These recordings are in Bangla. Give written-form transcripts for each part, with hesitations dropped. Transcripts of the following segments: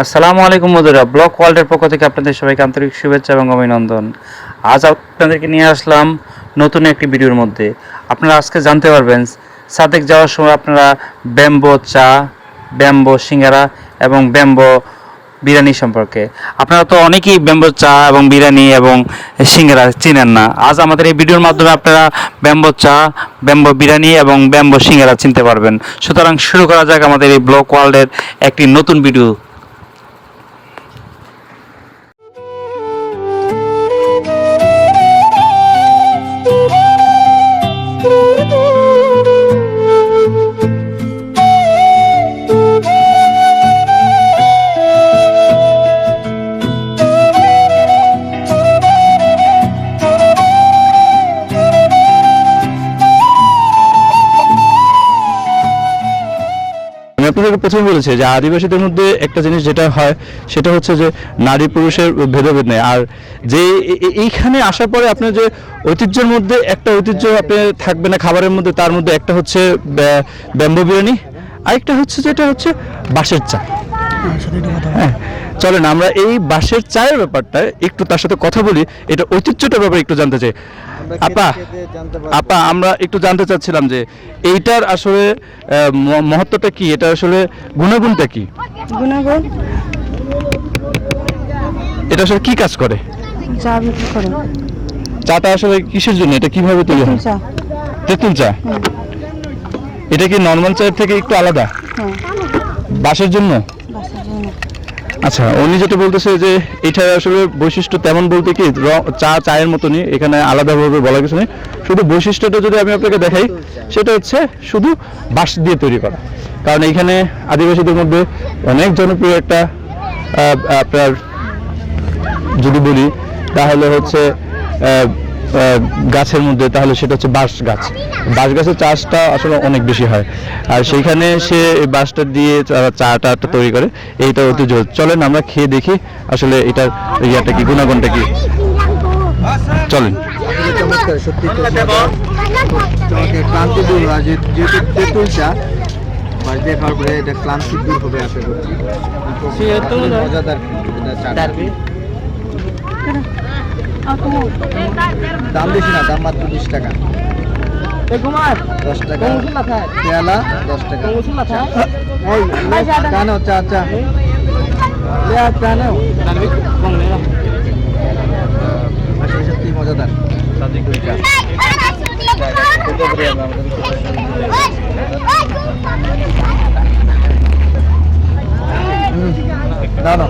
আসসালামু আলাইকুম বন্ধুরা, ব্লক ওয়ার্ল্ডের পক্ষ থেকে আপনাদের সবাইকে আন্তরিক শুভেচ্ছা এবং অভিনন্দন। আজ আপনাদেরকে নিয়ে আসলাম নতুন একটি ভিডিওর মধ্যে। আপনারা আজকে জানতে পারবেন সাদেক যাওয়ার সময় আপনারা ব্যাম্বো চা, ব্যাম্বো সিঙ্গারা এবং ব্যাম্বো বিরিয়ানি সম্পর্কে। আপনারা তো অনেকেই ব্যাম্বো চা এবং বিরিয়ানি এবং সিঙ্গারা চিনেন না। আজ আমাদের এই ভিডিওর মাধ্যমে আপনারা ব্যাম্বো চা, ব্যাম্বো বিরিয়ানি এবং ব্যাম্বো সিঙ্গারা চিনতে পারবেন। সুতরাং শুরু করা যাক আমাদের এই ব্লক ওয়ার্ল্ডের একটি নতুন ভিডিও। আপনাদের প্রথমে বলেছে যে আদিবাসীদের মধ্যে একটা জিনিস যেটা হয় সেটা হচ্ছে যে নারী পুরুষের ভেদাভেদ নেই। আর যে এইখানে আসার পরে আপনার যে ঐতিহ্যের মধ্যে একটা ঐতিহ্য আপনি থাকবে না খাবারের মধ্যে, তার মধ্যে একটা হচ্ছে ব্যাম্বো বিরিয়ানি, আরেকটা হচ্ছে যেটা হচ্ছে বাঁশের চা। হ্যাঁ, চলেন আমরা এই বাঁশের চায়ের ব্যাপারটা একটু তার সাথে কথা বলি, এটা ঐতিহ্যটার ব্যাপারে একটু জানতে চাই। আপা আমরা একটু জানতে চাচ্ছিলাম যে এইটার আসলে মহত্বটা কি, এটা আসলে গুণাগুণটা কি? গুণাগুণ এটা আসলে কি কাজ করে? চা বিক্রি করে। চাটা আসলে কিসের জন্য, এটা কিভাবে তৈরি হয়? চা তেঁতুল চা। এটা কি নর্মাল চায়ের থেকে একটু আলাদা? হ্যাঁ, বাঁশের জন্য? বাসার জন্য। আচ্ছা, উনি যেটা বলতেছে যে এটার আসলে বৈশিষ্ট্য তেমন বলতে কি চায়ের মতনই, এখানে আলাদাভাবে বলা কিছু নেই। শুধু বৈশিষ্ট্যটা যদি আমি আপনাকে দেখাই সেটা হচ্ছে শুধু বাঁশ দিয়ে তৈরি করা। কারণ এখানে আদিবাসীদের মধ্যে অনেক জনপ্রিয় একটা আপনার যদি বলি তাহলে হচ্ছে গাছের মধ্যে, তাহলে সেটা হচ্ছে বাঁশ গাছ। বাঁশ গাছের চাষটা আসলে অনেক বেশি হয়, আর সেইখানে সে এই বাঁশটা দিয়ে চাটা তৈরি করে। এইটা ঐতিহ্য। চলেন আমরা খেয়ে দেখি আসলে এটার ইয়াটা কি, গুণাগুণটা কি। চলেন। সত্যি তোমাকে ক্লান্তি দূর হয়, যেহেতু তেঁতুল চা বাস দিয়ে খাওয়ার পরে এটা ক্লান্তি দূর হবে আশা করছি। মজাদার চাটা। দাম বেশি না, দাম মাত্র 20 টাকা, 10 টাকা পেয়ালা, 10 টাকা। চা নাও, চা চা চা নাও। আসলে সত্যি মজাদার তেঁতুল চা। না না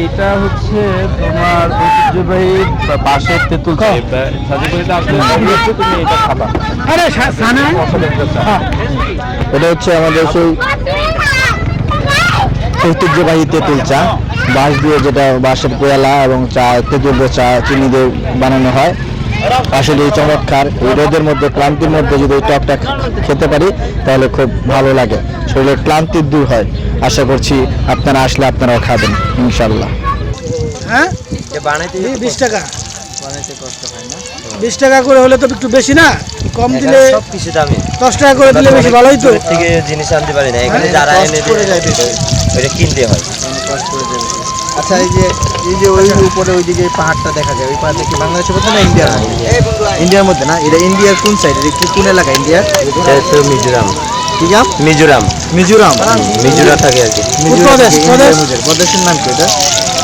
এইটা হচ্ছে তোমার ঐতিহ্যবাহী বাঁশের তেঁতুল চা। তুমি এটা খাবা। এটা হচ্ছে আমাদের সেই ঐতিহ্যবাহী তেঁতুল চা, বাঁশ দিয়ে, যেটা বাঁশের পেয়ালা এবং চা তেঁতুল চা চিনি দিয়ে বানানো হয়। আসলে এই চমৎকার, এই রোদের মধ্যে ক্লান্তির মধ্যে যদি এই টকটা খেতে পারি তাহলে খুব ভালো লাগে, শরীরের ক্লান্তি দূর হয়। আশা করছি আপনারা আসলে আপনারাও খাবেন ইনশাল্লাহ। হ্যাঁ, 20 টাকা। 20 টাকা করে হলে তো একটু বেশি না, কম দিলে সব কিছু দামি। 10 টাকা করে দিলে বেশি ভালোই তো। থেকে জিনিস আনতে পারি না, এখানে যারা এনে ওইটা কিনতে হয়। আচ্ছা, এই যে ওই উপরে ওইদিকে পাহাড়টা দেখা যায়, ওই পাহাড় থেকে বাংলাদেশের মধ্যে না ইন্ডিয়ার মধ্যে? ইন্ডিয়ার মধ্যে না? এটা ইন্ডিয়ার কোন সাইড, কোন এলাকা ইন্ডিয়ার? মিজোরাম। কি নাম? মিজোরাম। মিজোরাম। মিজোরাম থাকে আর কি। প্রদেশের নাম কি এটা?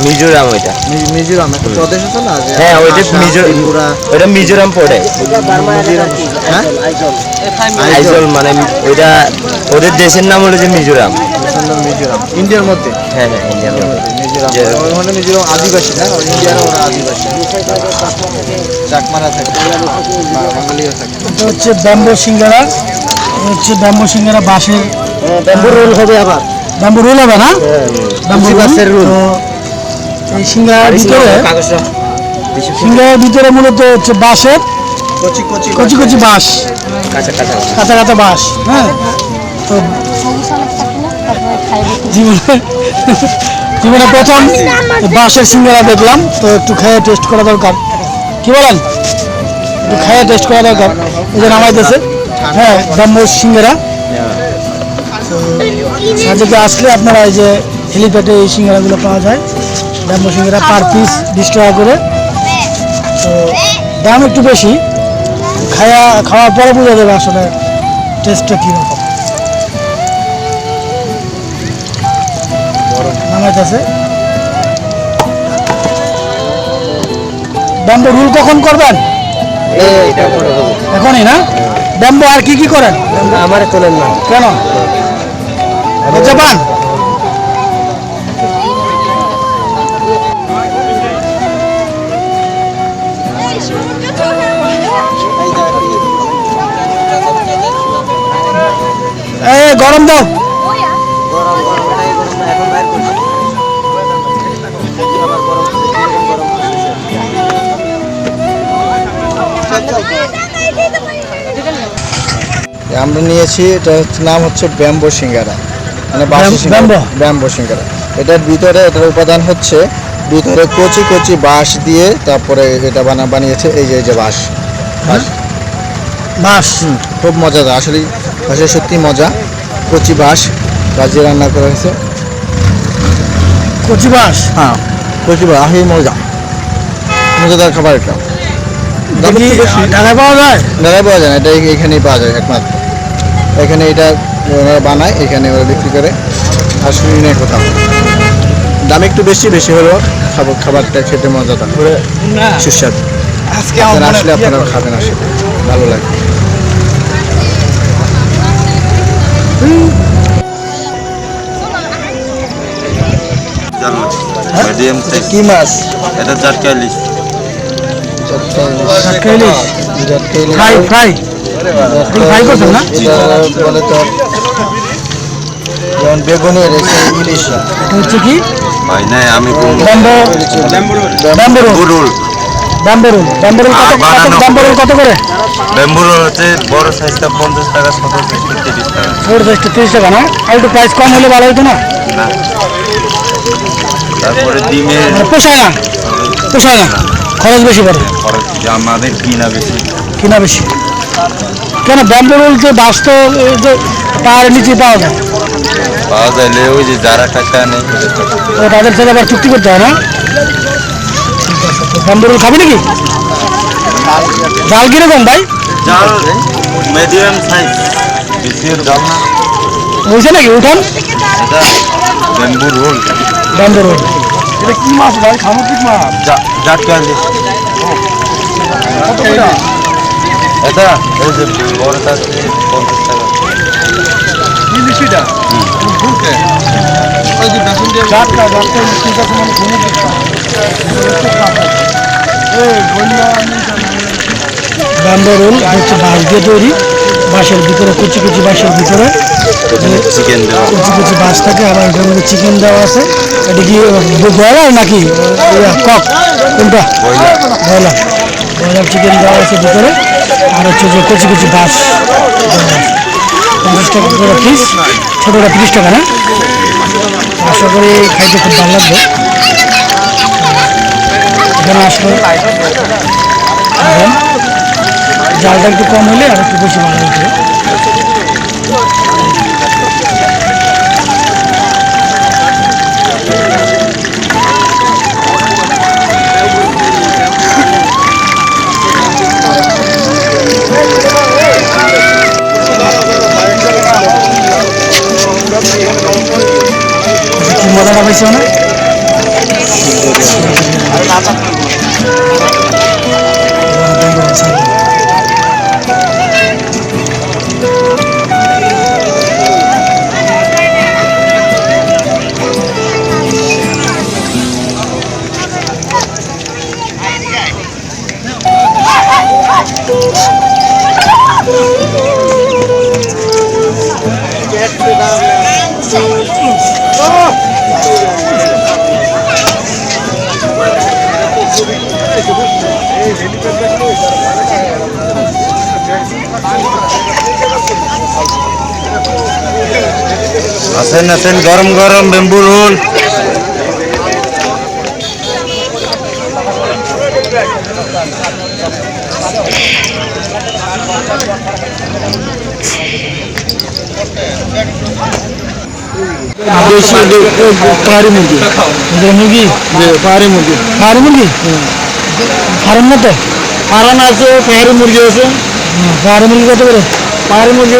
মিজোরাম। ওইটা মিজোরাম একটা প্রদেশ আছে না? হ্যাঁ, ওইটা ওইটা মিজোরাম পড়ে। হ্যাঁ, আইজল মানে ওইটা ওদের দেশের নাম হলো যে মিজোরাম। মিজোরাম ইন্ডিয়ার মধ্যে? হ্যাঁ হ্যাঁ, ইন্ডিয়ার মধ্যে। ওখানে মিজোরাম আদিবাসী না? ইন্ডিয়ারও ওরা আদিবাসী, চাকমারা থাকে, বাঙালিও থাকে। এটা হচ্ছে ব্যাম্বো সিঙ্গারা, হচ্ছে ব্যাম্বো সিঙ্গারা বাঁশের। ব্যাম্বু রোল হবে, আবার ব্যাম্বো রোল হবে না? ব্যাম্বো বাঁশের রোল। এই সিঙ্গারার ভিতরে মূলত হচ্ছে বাঁশের কচি কচি কচি কচি বাঁশ, কাঁচা কাঁচা কাঁচা কাঁচা বাঁশ। হ্যাঁ, তো জীবনে জীবনে প্রথম বাঁশের সিঙ্গারা দেখলাম, তো একটু খেয়ে টেস্ট করা দরকার। কি বলেন? একটু খেয়ে টেস্ট করা দরকার। এই যে নামাইতেছে, হ্যাঁ, ব্যাম্বো সিঙ্গারা। সাজেকে আসলে আপনারা এই যে হেলিপ্যাডে এই সিঙ্গারাগুলো পাওয়া যায়, ব্যাম্বো সিঙ্গারা পার পিস 20 টাকা করে। তো দাম একটু বেশি, খাওয়ার পরে বোঝা যাবে আসলে টেস্টটা কীরকম। নামাইতেছে। ব্যাম্বো রোল কখন করবেন? এখনই না? ব্যাম্বো আর কি কি করেন? আমার তোলেন না কেন লজ্জা পান? গরম দাও। আমরা নিয়েছি, এটা নাম হচ্ছে ব্যাম্বো সিঙ্গারা, মানে ব্যাম্বো সিঙ্গারা। এটার ভিতরে, এটার উপাদান হচ্ছে ভিতরে কচি কচি বাঁশ দিয়ে তারপরে এটা বানিয়েছে। এই যে বাঁশ বাঁশ খুব মজাদার, আসলে বাঁশের সত্যি মজা। কচি বাঁশ দিয়ে রান্না করা হয়েছে। কচি বাঁশ, হ্যাঁ, কচি বাঁশ আসলে মজাদার খাবার। এটা ঢাকায় পাওয়া যায়? ঢাকায় পাওয়া যায় না, এটা এখানেই পাওয়া যায় একমাত্র। এখানে এটা ওরা বানায়, এখানে ওরা বিক্রি করে, আর শুনি নেই কোথাও। দাম একটু বেশি হলেও খাবারটা খেতে মজাদার, সুস্বাদু। আপনারা আসলে আপনারা খাবেন, আসলে ভালো লাগে। মিডিয়াম সাইজ কি মাছ? এটা 440 ফ্রাই ফ্রাই ফ্রাই করছেন না? এটা বলে তো যেমন বেগুনের ইলিশ। হচ্ছে কি ভাই নাই আমি bamboo bamboo roll bamboo roll bamboo roll কত করে? ব্যাম্বু রোল হচ্ছে বড় সাইজটা 50 টাকা, ছোট সাইজটা 30 টাকা। ছোট সাইজটা 30 টাকা না? আর একটু প্রাইস কম হলে ভালো হতো না? না, তারপরে ডিমের মানে পোষায় না, খরচ বেশি পড়ে। খরচ আমাদের কিনা বেশি কেন? ব্যাম্বো রোল যে বাঁশ তো যে পাহাড়ের নিচে পাওয়া যায়, ওই যে যারা টাকা নেই তো তাদের সাথে আবার চুক্তি করতে হয় না? ব্যাম্বো রোল খাবি নাকি? জাল কিরকম ভাই? জাল মিডিয়াম সাইজ, বেশি জাল না। বুঝছে নাকি উঠান? এটা ব্যাম্বু রোল। ব্যাম্বো রোল এটা কি মাছ ভাই? সামুদ্রিক মাছ? 440 এটা এই যে বড়টা 50 টাকা। ব্যাম্বো রোল হচ্ছে বাঁশ দিয়ে তৈরি, বাঁশের ভিতরে কুচি কুচি বাঁশের ভিতরে চিকেন দেওয়া, কুচি কুচি বাঁশ থাকে, আবার এটার মধ্যে চিকেন দেওয়া আছে। এটা কি ব্রয়লার নাকি কক? কোনটা? ব্রয়লার চিকেন দেওয়া আছে ভিতরে, আর হচ্ছে যে কুচি কুচি বাঁশ 50 টাকা করে পিস, ছোটোটা 30 টাকা না? আশা করি খাইতে খুব ভালো লাগবে। এখানে আসলে জালটা একটু কম হলে আর একটু বেশি ভালো হতো। কি মজাটা পাইছো না? Oh! আছেন গরম গরম বেম্বু রোল। দেশি পাহাড়ি মুরগি মুরগি পাহাড়ি মুরগি ফার্ম না তো ফার্ম আছে পাহাড়ি মুরগি আছে পাহাড়ি মুরগি কত করে পাহাড়ি মুরগি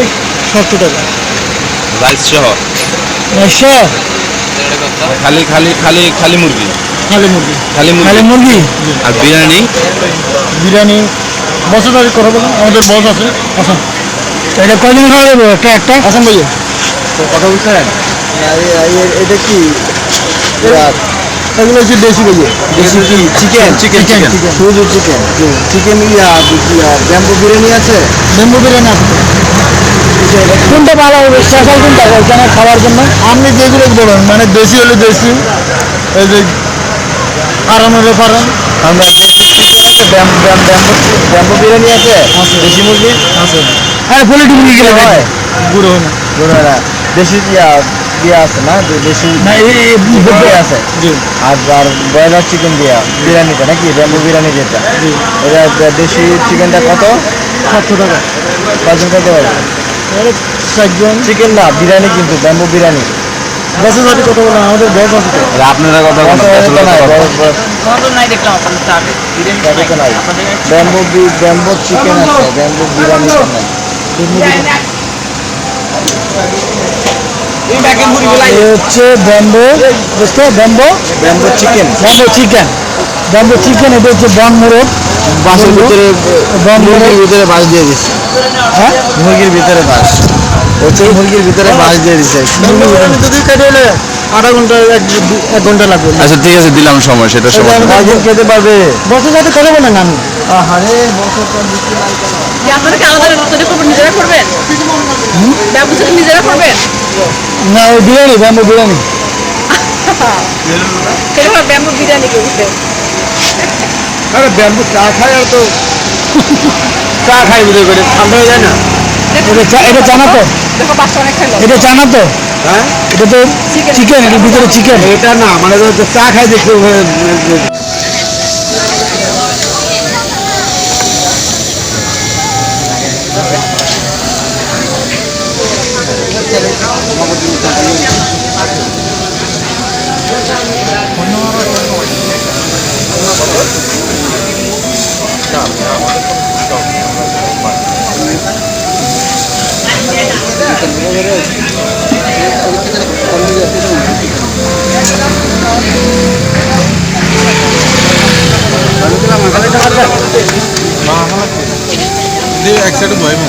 70 টাকা রাইস সহ একশো খালি খালি খালি খালি মুরগি খালি মুরগি খালি খালি মুরগি আর বিরিয়ানি বিরিয়ানি বছর তারিখ করবো আমাদের বস আছে আসেন এটা কয়দিন খাওয়া যাবে একটা একটা আসেন ভাইয়া কথা বলছেন এটা কি এগুলো হচ্ছে দেশি ভাইয়া দেশি কি চিকেন চিকেন শুধু চিকেন চিকেন ব্যাম্বু বিরিয়ানি আছে বেম্বু বিরিয়ানি আছে কোনটা ভালো হবে স্পেশাল কোনটা ওখানে খাওয়ার জন্য আপনি যেগুলো বলুন মানে দেশি হলে দেশি এই যে ফার্ম হলে ফার্ম আমরা ব্যাম্বু বিরিয়ানি আছে দেশি মুরগি আছে হ্যাঁ পোলিট্রি মুরগি গেলে হয় গুঁড়ো না গোড়া দেশি দিয়া আছে না দেশি না এই আছে জি আর ব্রয়লার চিকেন দিয়া বিরিয়ানিটা নাকি ব্যাম্বু বিরিয়ানি যেটা এটা দেশি চিকেনটা কত 70 টাকা কজন খেতে পারবে চারজন চিকেন না বিরিয়ানি কিন্তু ব্যাম্বু বিরিয়ানি বছর জাতি কত বলেন আমাদের বস আছে তো আপনারা কথা ব্যাম্বু চিকেন আছে ব্যাম্বু বিরিয়ানি নাই হচ্ছে ব্যাম্বো বুঝতে ব্যাম্বো চিকেন ব্যাম্বো চিকেন এটা হচ্ছে বন মোরগ বাসের ভিতরে মুরগির ভিতরে বাস দিয়ে দিচ্ছে হ্যাঁ মুরগির ভিতরে বাস হচ্ছে মুরগির ভিতরে বাস দিয়ে দিচ্ছে যদি কেটে এলে আধা ঘন্টা এক ঘন্টা লাগবে আচ্ছা ঠিক আছে দিলাম সময় সেটা সময় কজন খেতে পারবে বছর সাথে কথা বলেন আমি আরে বছরটা বেশি নাই কেন আপনারা কি আলাদা তৈরি করবেন, নিজেরা করবেন? ব্যবসা কি নিজেরা করবেন? না ওই বিরিয়ানি ব্যাম্বু বিরিয়ানি সেটা ব্যাম্বু বিরিয়ানি করছে। আরে ব্যাম্বু চা খায় আর তো চা খাই বুঝে করে ঠান্ডা হয়ে যায় না এটা জানা তো দেখো বাচ্চা অনেক খাইলো। এটা জানা তো হ্যাঁ এটা তো চিকেন এর ভিতরে চিকেন এটা না মানে চা খাই দেখতে এক সাইডে বইব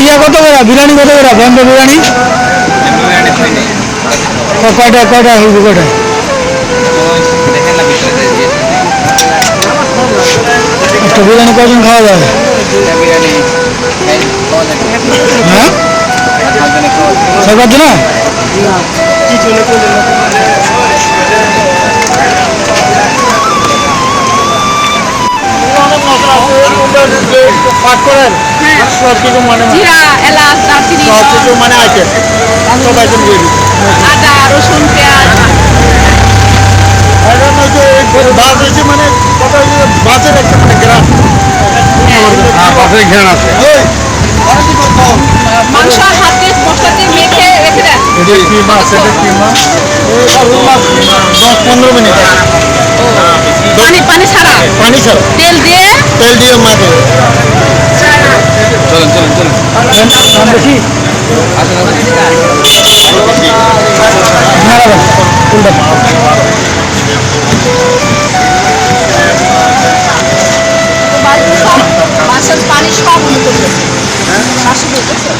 ইয়া কত করে বিরিয়ানি কত করে ব্যাম্বু বিরিয়ানি কয়টা কয়টা হইবে কয়টা একটা বিরিয়ানি কয়জন খাওয়া যাবে হ্যাঁ ছয় পাঁচ না পাক করেন সব কিছু মানে জিরা এলাচ দারচিনি সব কিছু মানে আইটেম সব আইটেম দিয়ে দিই আদা রসুন পেঁয়াজ বাস হয়েছে মানে কথা হচ্ছে বাসের একটা মানে গ্রাম বাসের ঘেরান আছে মাংস হাতে মশলা দিয়ে মেখে রেখে দেন। এটা কি মাছ এটা কি মাছ 10-15 মিনিট পানি ছাড়া পানি ছাড়া তেল দিয়ে তেল দিয়ে মাখে চলেন বেশি মাছের পানি সব মনে করতেছে শাশি বলতেছে